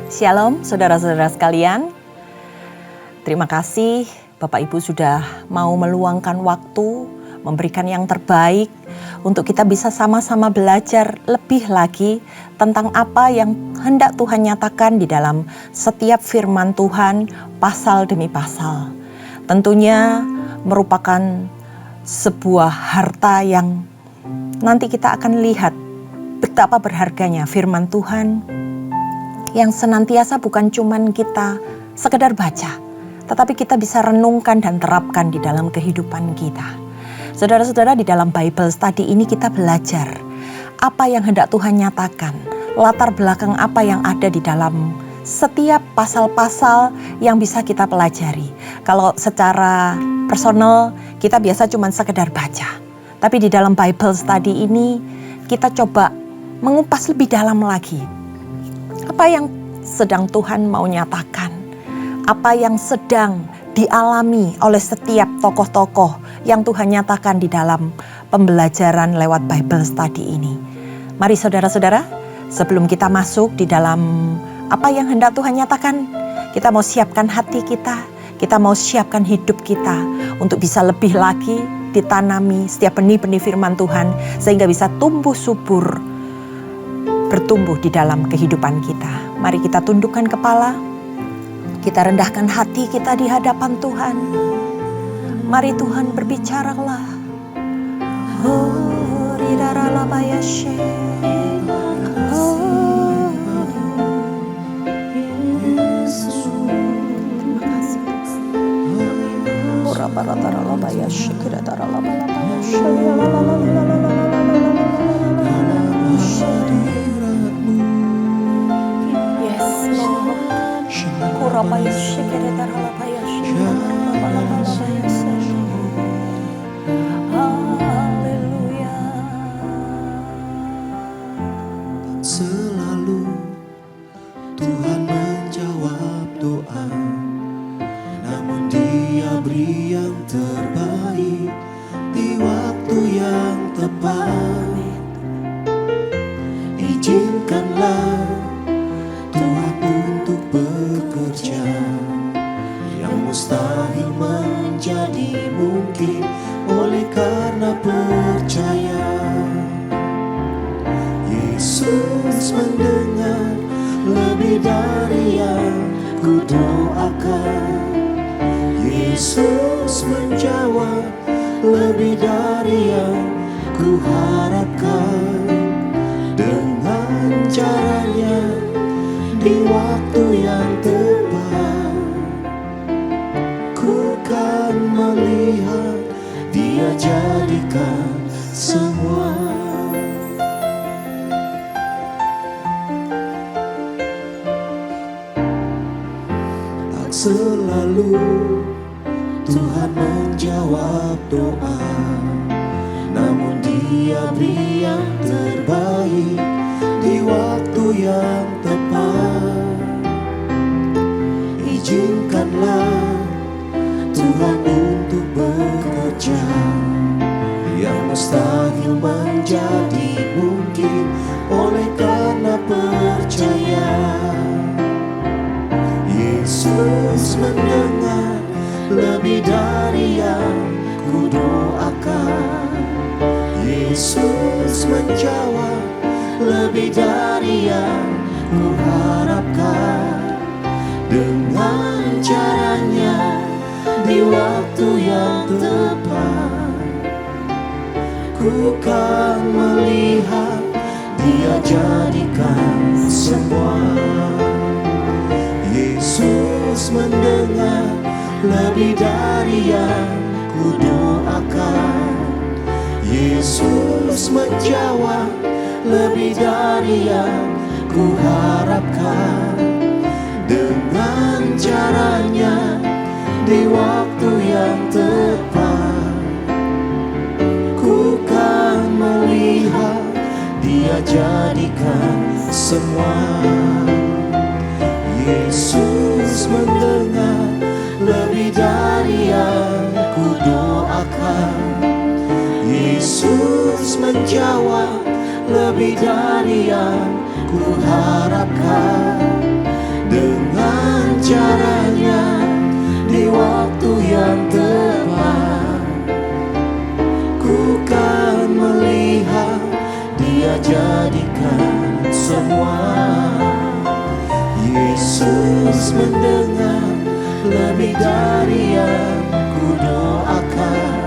Shalom saudara-saudara sekalian. Terima kasih Bapak Ibu sudah mau meluangkan waktu, memberikan yang terbaik untuk kita bisa sama-sama belajar lebih lagi tentang apa yang hendak Tuhan nyatakan di dalam setiap firman Tuhan pasal demi pasal. Tentunya merupakan sebuah harta yang nanti kita akan lihat betapa berharganya firman Tuhan yang senantiasa bukan cuman kita sekedar baca, tetapi kita bisa renungkan dan terapkan di dalam kehidupan kita. Saudara-saudara, di dalam Bible Study ini kita belajar apa yang hendak Tuhan nyatakan, latar belakang apa yang ada di dalam setiap pasal-pasal yang bisa kita pelajari. Kalau secara personal kita biasa cuman sekedar baca, tapi di dalam Bible Study ini kita coba mengupas lebih dalam lagi. Apa yang sedang Tuhan mau nyatakan? Apa yang sedang dialami oleh setiap tokoh-tokoh yang Tuhan nyatakan di dalam pembelajaran lewat Bible Study ini? Mari saudara-saudara, sebelum kita masuk di dalam apa yang hendak Tuhan nyatakan, kita mau siapkan hati kita mau siapkan hidup kita untuk bisa lebih lagi ditanami setiap benih-benih firman Tuhan sehingga bisa tumbuh subur, bertumbuh di dalam kehidupan kita. Mari kita tundukkan kepala, kita rendahkan hati kita di hadapan Tuhan. Mari Tuhan berbicaralah. Oh, ridaralayashe. Oh, Yesus. Terima kasih. Ora barataralayashe, kirataralayashe. Selalu Tuhan menjawab doa, namun Dia beri yang terbaik di waktu yang tepat. Izinkanlah Tuhan untuk bekerja, yang mustahil menjadi mungkin oleh karena percaya. Yesus mendengar lebih dari yang ku doakan. Yesus menjawab lebih dari yang ku harapkan. Dengan caranya di waktu yang tepat, ku kan melihat Dia jadikan semua. Tak selalu Tuhan menjawab doa, namun Dia beri yang terbaik di waktu yang tepat. Izinkanlah Tuhan untuk bekerja, yang mustahil menjadi mungkin oleh karena percaya. Yesus mendengar lebih dari yang ku doakan. Yesus menjawab lebih dari yang ku harapkan. Dengan caranya di waktu yang tepat, ku kan melihat Dia jadikan semua. Yesus mendengar lebih dari yang ku doakan. Yesus menjawab lebih dari yang ku harapkan. Dengan caranya di waktu yang tepat, ku kan melihat Dia jadikan semua. Yesus mendengar lebih dari yang ku doakan. Yesus menjawab lebih dari yang ku harapkan. jadikan semua. Yesus mendengar lebih dari yang ku doakan.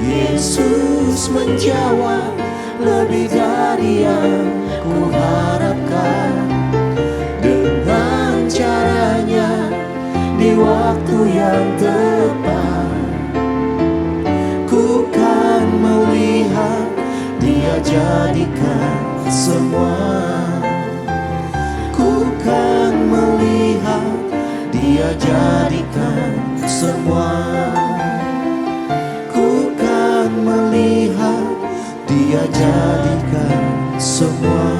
Yesus menjawab lebih dari yang ku harapkan. Dengan caranya di waktu yang tepat, ku kan melihat Dia jadikan semua. Ku kan melihat Dia jadikan semua. Ku kan melihat Dia jadikan semua.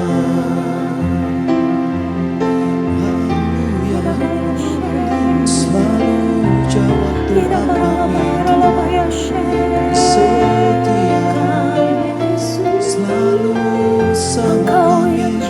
Haleluya. Selalu jawab Tuhan kami, setia selalu sama kami.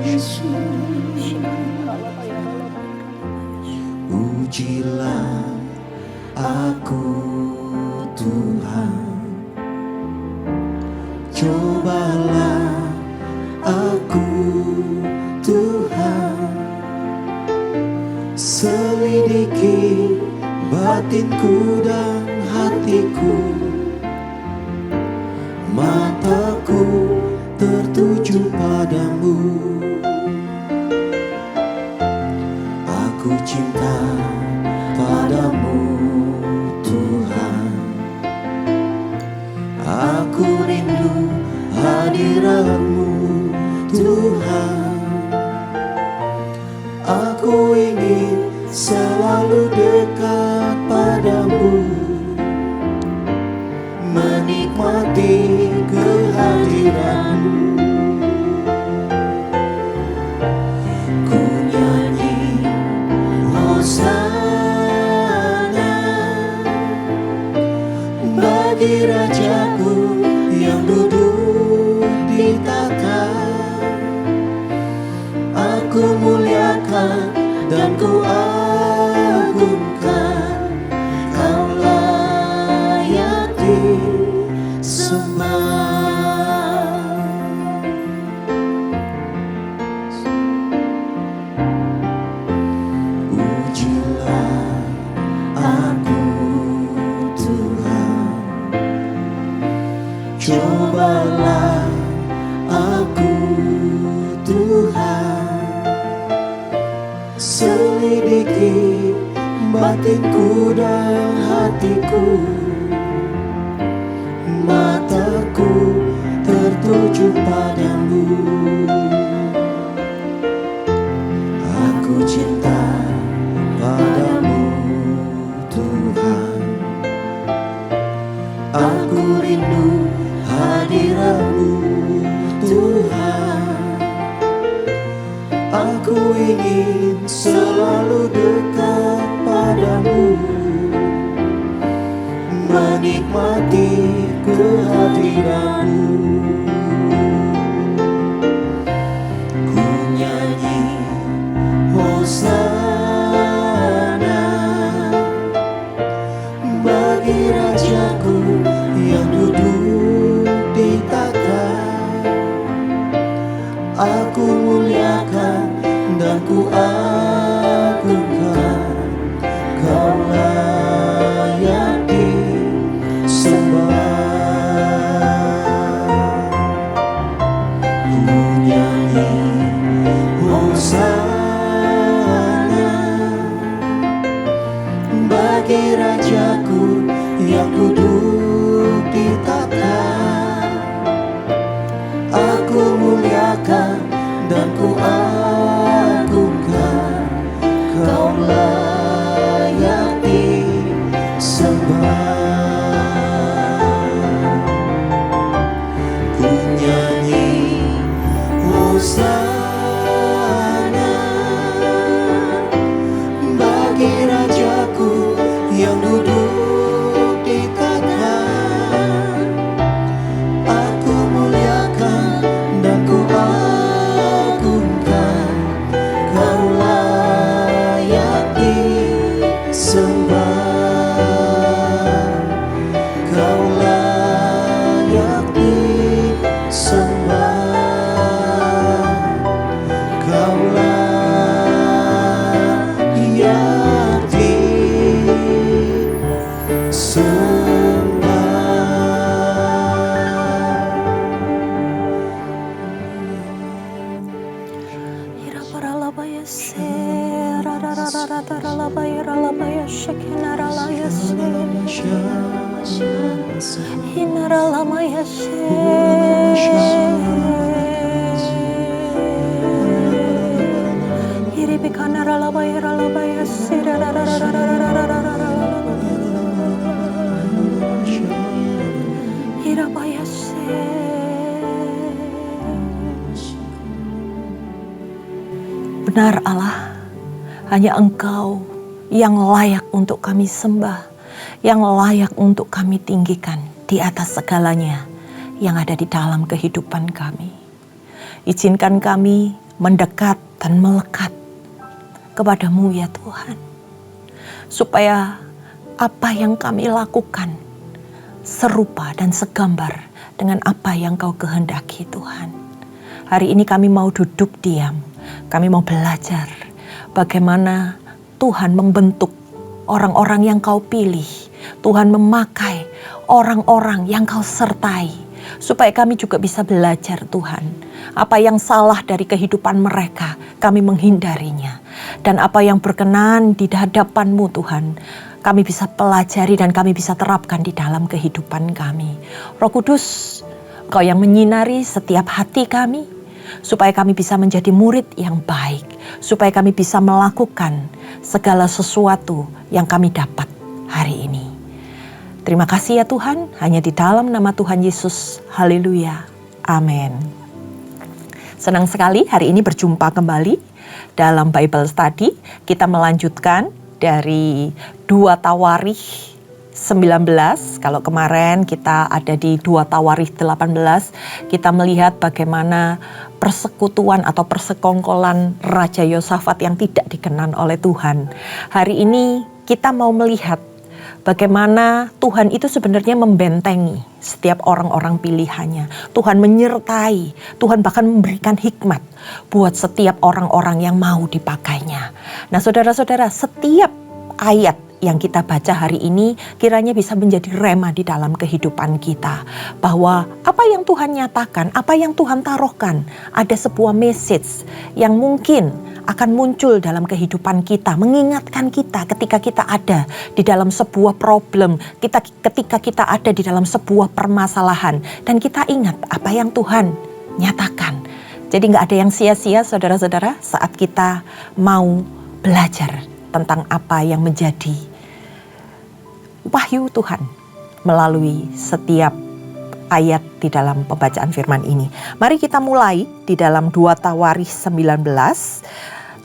Yesus, pujilah aku Tuhan, cobalah aku Tuhan, selidiki batinku dan hatiku, mataku tertuju padamu. Aku cinta padamu Tuhan, aku rindu hadirat-Mu Tuhan. Aku ingin selalu dekat padamu, menikmati kehadiran-Mu. Ku nyanyi Hosana bagi Rajaku yang duduk di tahta. Aku muliakan dan ku agungkan, Kau layak disembah. Pujilah aku Tuhan, cobalah aku Tuhan, selidiki batinku dan hatiku, mataku tertuju padamu. Aku cinta padamu Tuhan, aku rindu hadirat-Mu Tuhan. Aku ingin selalu dekat padamu, menikmati kehadiran-Mu. Ku nyanyi Hosana bagi Rajaku yang duduk di tahta. Aku muliakan dan ku agungkan, Kau layak disembah. Ku nyanyi Hosana bagi Rajaku yang duduk di tahta. Aku muliakan dan ku agungkan, Kau layak disembah. duduk di takhta. Aku muliakan dan ku agungkan, Kau layak disembah, Kau layak disembah, Kau layak Benar Allah, hanya Engkau yang layak untuk kami sembah, yang layak untuk kami tinggikan di atas segalanya yang ada di dalam kehidupan kami. Izinkan kami mendekat dan melekat kepadamu ya Tuhan, supaya apa yang kami lakukan serupa dan segambar dengan apa yang Kau kehendaki Tuhan. Hari ini kami mau duduk diam, kami mau belajar bagaimana Tuhan membentuk orang-orang yang Kau pilih. Tuhan memakai orang-orang yang Kau sertai, supaya kami juga bisa belajar Tuhan. Apa yang salah dari kehidupan mereka, kami menghindarinya. Dan apa yang berkenan di hadapan-Mu Tuhan, kami bisa pelajari dan kami bisa terapkan di dalam kehidupan kami. Roh Kudus, Kau yang menyinari setiap hati kami, supaya kami bisa menjadi murid yang baik, supaya kami bisa melakukan segala sesuatu yang kami dapat hari ini. Terima kasih ya Tuhan, hanya di dalam nama Tuhan Yesus. Haleluya. Amin. Senang sekali hari ini berjumpa kembali dalam Bible Study. Kita melanjutkan dari 2 Tawarikh 19. Kalau kemarin kita ada di 2 Tawarikh 18, kita melihat bagaimana persekutuan atau persekongkolan Raja Yosafat yang tidak dikenan oleh Tuhan. Hari ini kita mau melihat bagaimana Tuhan itu sebenarnya membentengi setiap orang-orang pilihannya. Tuhan menyertai, Tuhan bahkan memberikan hikmat buat setiap orang-orang yang mau dipakainya. Nah saudara-saudara, setiap ayat yang kita baca hari ini kiranya bisa menjadi rema di dalam kehidupan kita. Bahwa apa yang Tuhan nyatakan, apa yang Tuhan taruhkan, ada sebuah message yang mungkin akan muncul dalam kehidupan kita, mengingatkan kita ketika kita ada di dalam sebuah problem, ketika kita ada di dalam sebuah permasalahan, dan kita ingat apa yang Tuhan nyatakan. Jadi gak ada yang sia-sia saudara-saudara saat kita mau belajar tentang apa yang menjadi wahyu Tuhan melalui setiap ayat di dalam pembacaan firman ini. Mari kita mulai di dalam 2 Tawarikh 19.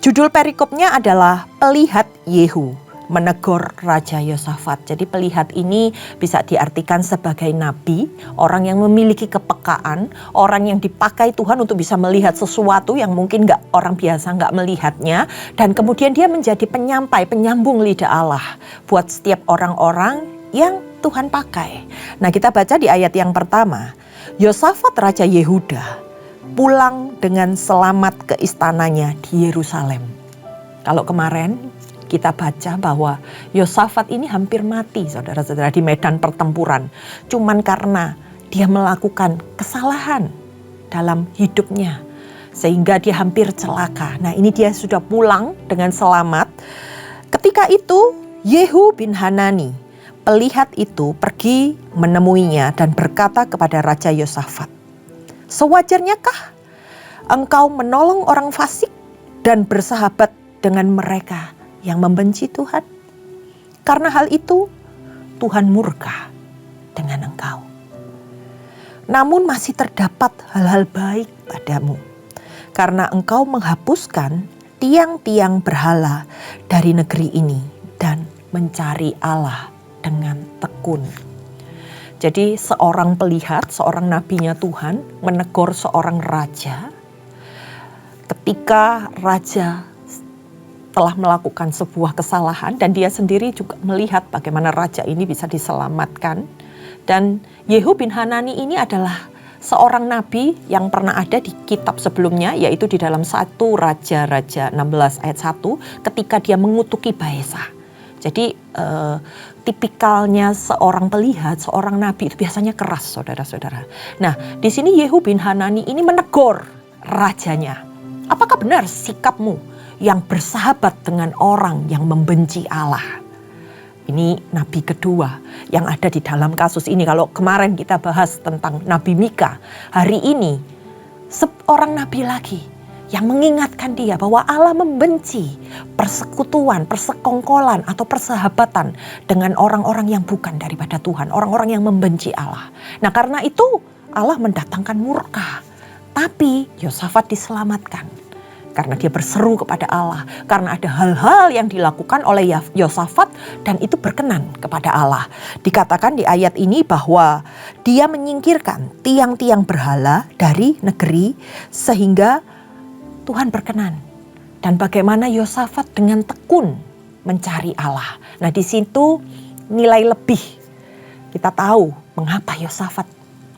Judul perikopnya adalah Pelihat Yehu menegur Raja Yosafat. Jadi pelihat ini bisa diartikan sebagai nabi, orang yang memiliki kepekaan, orang yang dipakai Tuhan untuk bisa melihat sesuatu yang mungkin orang biasa nggak melihatnya, dan kemudian dia menjadi penyampai, penyambung lidah Allah buat setiap orang-orang yang Tuhan pakai. Nah kita baca di ayat yang pertama, Yosafat Raja Yehuda pulang dengan selamat ke istananya di Yerusalem. Kalau kemarin kita baca bahwa Yosafat ini hampir mati saudara-saudara di medan pertempuran. Cuman karena dia melakukan kesalahan dalam hidupnya sehingga dia hampir celaka. Nah ini dia sudah pulang dengan selamat. Ketika itu Yehu bin Hanani, pelihat itu, pergi menemuinya dan berkata kepada Raja Yosafat, "Sewajarnyakah engkau menolong orang fasik dan bersahabat dengan mereka yang membenci Tuhan? Karena hal itu Tuhan murka dengan engkau. Namun masih terdapat hal-hal baik padamu, karena engkau menghapuskan tiang-tiang berhala dari negeri ini dan mencari Allah dengan tekun. Jadi seorang pelihat, seorang nabinya Tuhan menegur seorang raja ketika raja telah melakukan sebuah kesalahan dan dia sendiri juga melihat bagaimana raja ini bisa diselamatkan. Dan Yehu bin Hanani ini adalah seorang nabi yang pernah ada di kitab sebelumnya, yaitu di dalam 1 Raja-Raja 16 ayat 1 ketika dia mengutuki Baesa. Jadi tipikalnya seorang pelihat, seorang nabi itu biasanya keras, saudara-saudara. Nah, di sini Yehu bin Hanani ini menegur rajanya. Apakah benar sikapmu yang bersahabat dengan orang yang membenci Allah? Ini nabi kedua yang ada di dalam kasus ini. Kalau kemarin kita bahas tentang Nabi Mika, hari ini seorang nabi lagi yang mengingatkan dia bahwa Allah membenci persekutuan, persekongkolan atau persahabatan dengan orang-orang yang bukan daripada Tuhan, orang-orang yang membenci Allah. Nah, karena itu Allah mendatangkan murka. Tapi Yosafat diselamatkan karena dia berseru kepada Allah, karena ada hal-hal yang dilakukan oleh Yosafat dan itu berkenan kepada Allah. Dikatakan di ayat ini bahwa dia menyingkirkan tiang-tiang berhala dari negeri sehingga Tuhan berkenan. Dan bagaimana Yosafat dengan tekun mencari Allah. Nah, di situ nilai lebih. Kita tahu mengapa Yosafat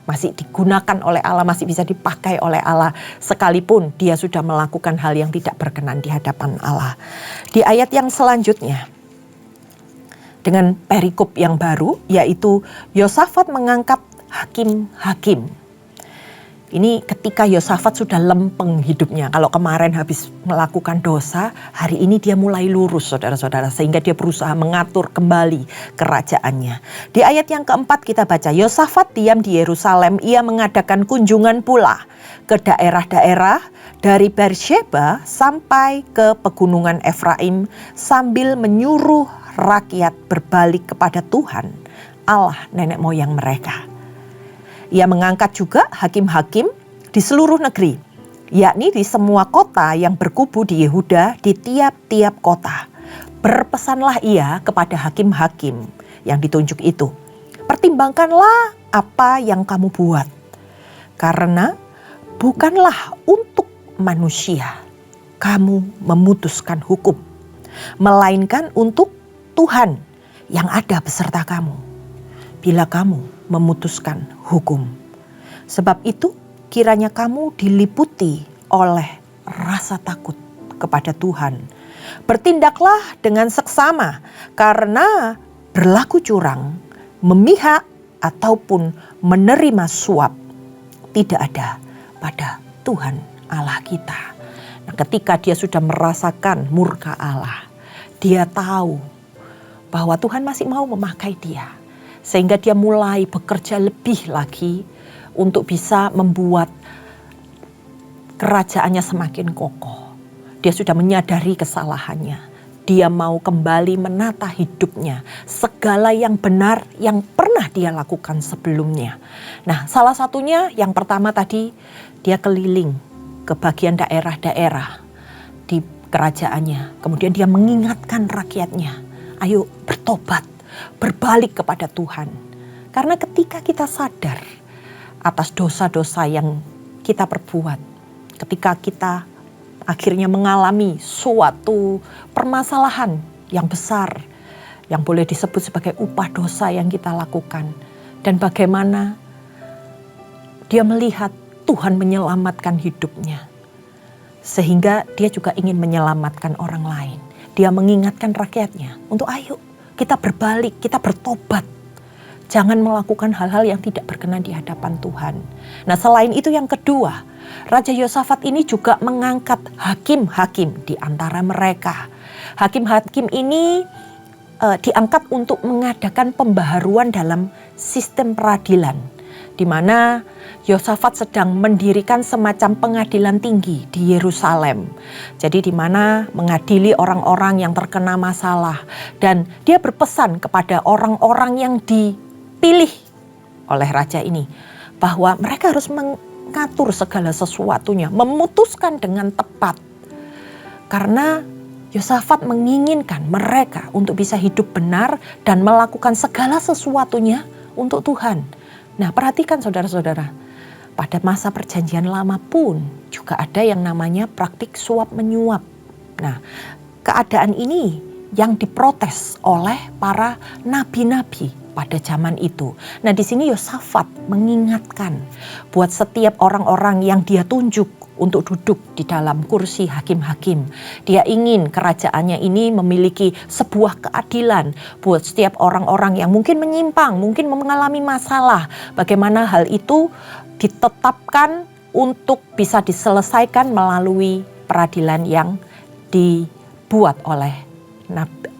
masih digunakan oleh Allah, masih bisa dipakai oleh Allah sekalipun dia sudah melakukan hal yang tidak berkenan di hadapan Allah. Di ayat yang selanjutnya, dengan perikop yang baru, yaitu Yosafat mengangkat hakim-hakim. Ini ketika Yosafat sudah lempeng hidupnya. Kalau kemarin habis melakukan dosa, hari ini dia mulai lurus, saudara-saudara. Sehingga dia berusaha mengatur kembali kerajaannya. Di ayat yang keempat kita baca, Yosafat diam di Yerusalem. Ia mengadakan kunjungan pula ke daerah-daerah dari Beersheba sampai ke pegunungan Efraim sambil menyuruh rakyat berbalik kepada Tuhan, Allah nenek moyang mereka. Ia mengangkat juga hakim-hakim di seluruh negeri, yakni di semua kota yang berkubu di Yehuda, di tiap-tiap kota. Berpesanlah ia kepada hakim-hakim yang ditunjuk itu, pertimbangkanlah apa yang kamu buat, karena bukanlah untuk manusia kamu memutuskan hukum, melainkan untuk Tuhan yang ada beserta kamu bila kamu memutuskan hukum. Sebab itu kiranya kamu diliputi oleh rasa takut kepada Tuhan. Bertindaklah dengan seksama, karena berlaku curang, memihak ataupun menerima suap tidak ada pada Tuhan Allah kita. Nah, ketika dia sudah merasakan murka Allah, dia tahu bahwa Tuhan masih mau memakai dia. Sehingga dia mulai bekerja lebih lagi untuk bisa membuat kerajaannya semakin kokoh. Dia sudah menyadari kesalahannya. Dia mau kembali menata hidupnya. Segala yang benar yang pernah dia lakukan sebelumnya. Nah, salah satunya yang pertama tadi, dia keliling ke bagian daerah-daerah di kerajaannya. Kemudian dia mengingatkan rakyatnya, ayo bertobat, berbalik kepada Tuhan. Karena ketika kita sadar atas dosa-dosa yang kita perbuat, ketika kita akhirnya mengalami suatu permasalahan yang besar, yang boleh disebut sebagai upah dosa yang kita lakukan, dan bagaimana dia melihat Tuhan menyelamatkan hidupnya, sehingga dia juga ingin menyelamatkan orang lain. Dia mengingatkan rakyatnya untuk ayo kita berbalik, kita bertobat. Jangan melakukan hal-hal yang tidak berkenan di hadapan Tuhan. Nah, selain itu yang kedua, Raja Yosafat ini juga mengangkat hakim-hakim di antara mereka. Hakim-hakim ini diangkat untuk mengadakan pembaharuan dalam sistem peradilan, di mana Yosafat sedang mendirikan semacam pengadilan tinggi di Yerusalem. Jadi di mana mengadili orang-orang yang terkena masalah. Dan dia berpesan kepada orang-orang yang dipilih oleh raja ini, bahwa mereka harus mengatur segala sesuatunya, memutuskan dengan tepat. Karena Yosafat menginginkan mereka untuk bisa hidup benar dan melakukan segala sesuatunya untuk Tuhan. Nah, perhatikan saudara-saudara, pada masa perjanjian lama pun juga ada yang namanya praktik suap menyuap. Nah, keadaan ini yang diprotes oleh para nabi-nabi pada zaman itu. Nah, di sini Yosafat mengingatkan buat setiap orang-orang yang dia tunjuk untuk duduk di dalam kursi hakim-hakim. Dia ingin kerajaannya ini memiliki sebuah keadilan buat setiap orang-orang yang mungkin menyimpang, mungkin mengalami masalah. Bagaimana hal itu ditetapkan untuk bisa diselesaikan melalui peradilan yang dibuat oleh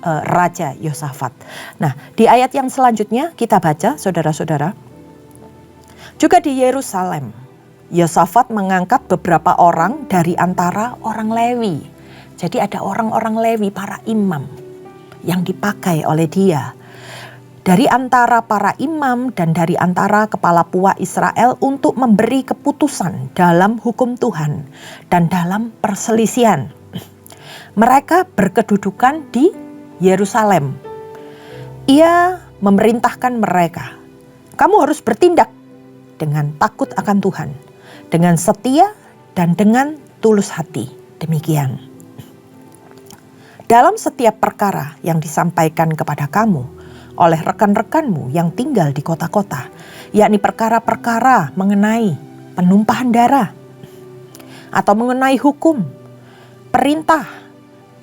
Raja Yosafat. Nah, di ayat yang selanjutnya kita baca, saudara-saudara. Juga di Yerusalem, Yosafat mengangkat beberapa orang dari antara orang Lewi. Jadi ada orang-orang Lewi, para imam yang dipakai oleh dia. Dari antara para imam dan dari antara kepala puak Israel untuk memberi keputusan dalam hukum Tuhan dan dalam perselisihan. Mereka berkedudukan di Yerusalem. Ia memerintahkan mereka, kamu harus bertindak dengan takut akan Tuhan, dengan setia dan dengan tulus hati. Demikian. Dalam setiap perkara yang disampaikan kepada kamu oleh rekan-rekanmu yang tinggal di kota-kota, yakni perkara-perkara mengenai penumpahan darah atau mengenai hukum, perintah,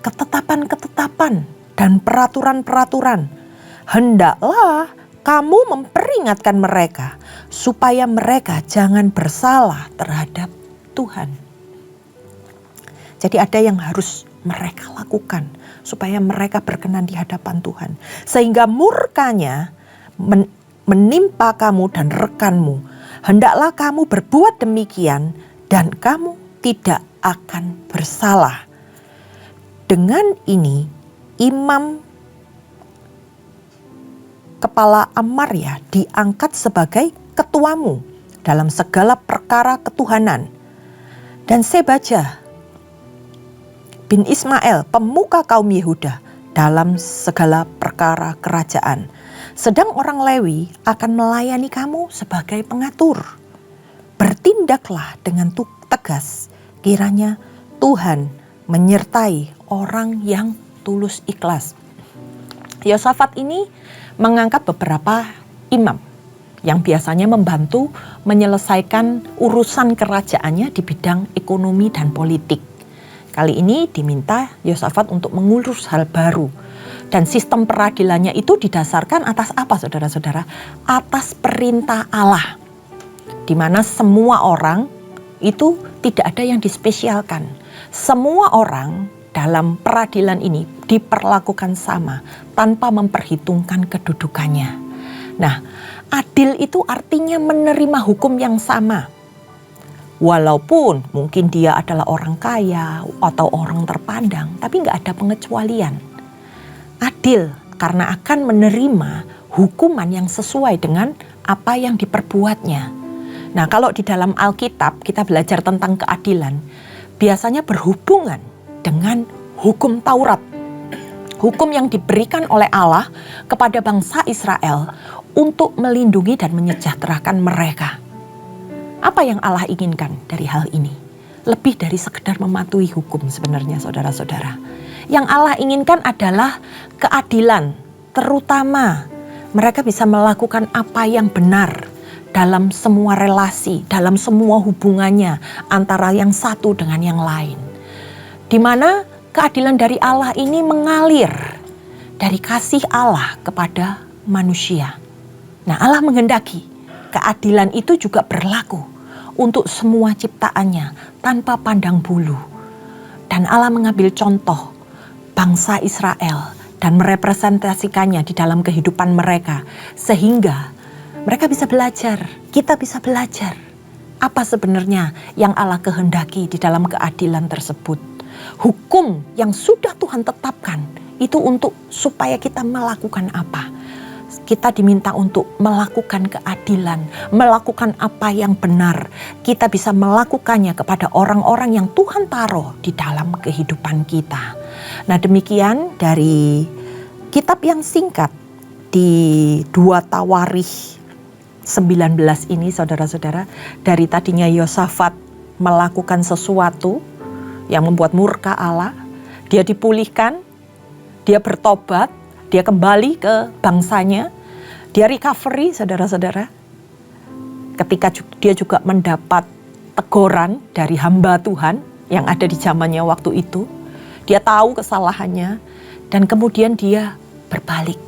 ketetapan-ketetapan dan peraturan-peraturan, hendaklah kamu memperingatkan mereka supaya mereka jangan bersalah terhadap Tuhan. Jadi ada yang harus mereka lakukan supaya mereka berkenan di hadapan Tuhan. Sehingga murkanya menimpa kamu dan rekanmu. Hendaklah kamu berbuat demikian dan kamu tidak akan bersalah. Dengan ini imam kepala Amaria diangkat sebagai ketuamu dalam segala perkara ketuhanan. Dan Sebaja bin Ismail pemuka kaum Yehuda dalam segala perkara kerajaan. Sedang orang Lewi akan melayani kamu sebagai pengatur. Bertindaklah dengan tegas, kiranya Tuhan menyertai orang yang tulus ikhlas. Yosafat ini mengangkat beberapa imam yang biasanya membantu menyelesaikan urusan kerajaannya di bidang ekonomi dan politik. Kali ini diminta Yosafat untuk mengurus hal baru. Dan sistem peradilannya itu didasarkan atas apa, saudara-saudara? Atas perintah Allah. Di mana semua orang itu tidak ada yang dispesialkan. Semua orang dalam peradilan ini diperlakukan sama tanpa memperhitungkan kedudukannya. Nah, adil itu artinya menerima hukum yang sama. Walaupun mungkin dia adalah orang kaya atau orang terpandang, tapi nggak ada pengecualian. Adil karena akan menerima hukuman yang sesuai dengan apa yang diperbuatnya. Nah, kalau di dalam Alkitab kita belajar tentang keadilan, biasanya berhubungan dengan hukum Taurat. Hukum yang diberikan oleh Allah kepada bangsa Israel untuk melindungi dan menyejahterakan mereka. Apa yang Allah inginkan dari hal ini? Lebih dari sekedar mematuhi hukum sebenarnya, saudara-saudara. Yang Allah inginkan adalah keadilan, terutama mereka bisa melakukan apa yang benar dalam semua relasi, dalam semua hubungannya antara yang satu dengan yang lain. Di mana keadilan dari Allah ini mengalir dari kasih Allah kepada manusia. Nah, Allah menghendaki keadilan itu juga berlaku untuk semua ciptaannya tanpa pandang bulu. Dan Allah mengambil contoh bangsa Israel dan merepresentasikannya di dalam kehidupan mereka. Sehingga mereka bisa belajar, kita bisa belajar apa sebenarnya yang Allah kehendaki di dalam keadilan tersebut. Hukum yang sudah Tuhan tetapkan itu untuk supaya kita melakukan apa? Kita diminta untuk melakukan keadilan, melakukan apa yang benar. Kita bisa melakukannya kepada orang-orang yang Tuhan taruh di dalam kehidupan kita. Nah, demikian dari kitab yang singkat di 2 Tawarikh 19 ini, saudara-saudara, dari tadinya Yosafat melakukan sesuatu yang membuat murka Allah, dia dipulihkan, dia bertobat, dia kembali ke bangsanya, dia recovery, saudara-saudara. Ketika dia juga mendapat teguran dari hamba Tuhan yang ada di zamannya waktu itu, dia tahu kesalahannya dan kemudian dia berbalik.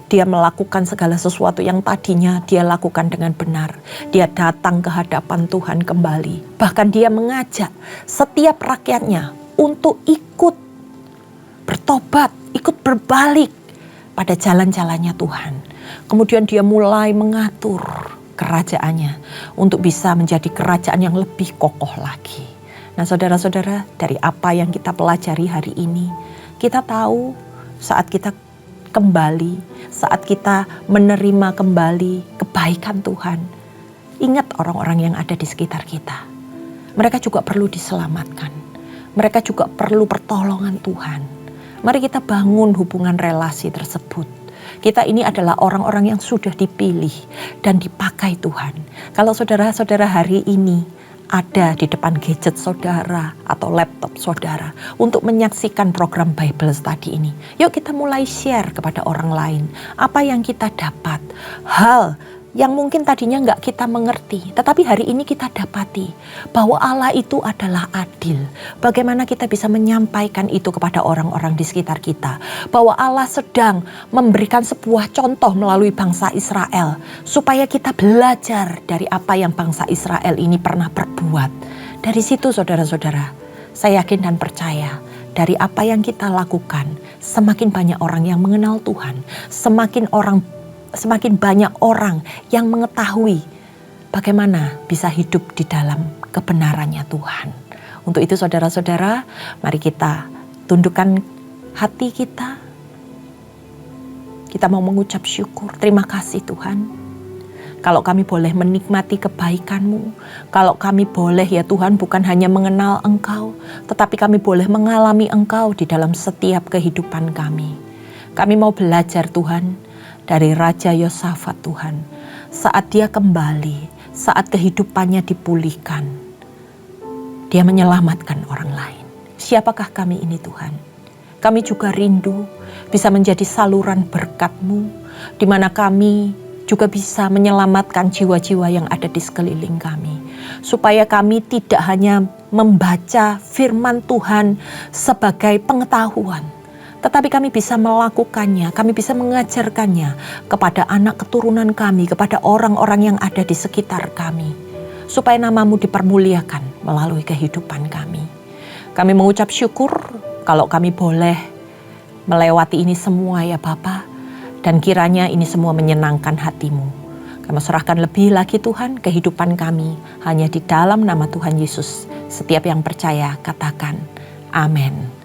Dia melakukan segala sesuatu yang tadinya dia lakukan dengan benar. Dia datang ke hadapan Tuhan kembali. Bahkan dia mengajak setiap rakyatnya untuk ikut bertobat, ikut berbalik pada jalan-jalannya Tuhan. Kemudian dia mulai mengatur kerajaannya untuk bisa menjadi kerajaan yang lebih kokoh lagi. Nah, saudara-saudara, dari apa yang kita pelajari hari ini, kita tahu saat kita kembali, saat kita menerima kembali kebaikan Tuhan, ingat orang-orang yang ada di sekitar kita. Mereka juga perlu diselamatkan. Mereka juga perlu pertolongan Tuhan. Mari kita bangun hubungan relasi tersebut. Kita ini adalah orang-orang yang sudah dipilih dan dipakai Tuhan. Kalau saudara-saudara hari ini ada di depan gadget saudara atau laptop saudara untuk menyaksikan program Bible Study ini, yuk kita mulai share kepada orang lain apa yang kita dapat. Hal yang mungkin tadinya nggak kita mengerti, tetapi hari ini kita dapati bahwa Allah itu adalah adil. Bagaimana kita bisa menyampaikan itu kepada orang-orang di sekitar kita, bahwa Allah sedang memberikan sebuah contoh melalui bangsa Israel, supaya kita belajar dari apa yang bangsa Israel ini pernah berbuat. Dari situ, saudara-saudara, saya yakin dan percaya, dari apa yang kita lakukan, semakin banyak orang yang mengenal Tuhan, semakin banyak orang yang mengetahui bagaimana bisa hidup di dalam kebenarannya Tuhan. Untuk itu, saudara-saudara, mari kita tundukkan hati kita. Kita mau mengucap syukur. Terima kasih Tuhan. Kalau kami boleh menikmati kebaikan-Mu, kalau kami boleh ya Tuhan bukan hanya mengenal Engkau, tetapi kami boleh mengalami Engkau di dalam setiap kehidupan kami. Kami mau belajar Tuhan, dari Raja Yosafat Tuhan, saat dia kembali, saat kehidupannya dipulihkan, dia menyelamatkan orang lain. Siapakah kami ini Tuhan? Kami juga rindu bisa menjadi saluran berkat-Mu, di mana kami juga bisa menyelamatkan jiwa-jiwa yang ada di sekeliling kami. Supaya kami tidak hanya membaca firman Tuhan sebagai pengetahuan, tetapi kami bisa melakukannya, kami bisa mengajarkannya kepada anak keturunan kami, kepada orang-orang yang ada di sekitar kami. Supaya nama-Mu dipermuliakan melalui kehidupan kami. Kami mengucap syukur kalau kami boleh melewati ini semua ya Bapa. Dan kiranya ini semua menyenangkan hati-Mu. Kami serahkan lebih lagi Tuhan kehidupan kami hanya di dalam nama Tuhan Yesus. Setiap yang percaya katakan amin.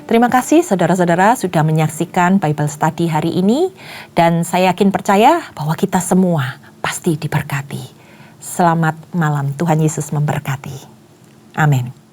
Terima kasih saudara-saudara sudah menyaksikan Bible Study hari ini. Dan saya yakin percaya bahwa kita semua pasti diberkati. Selamat malam, Tuhan Yesus memberkati. Amin.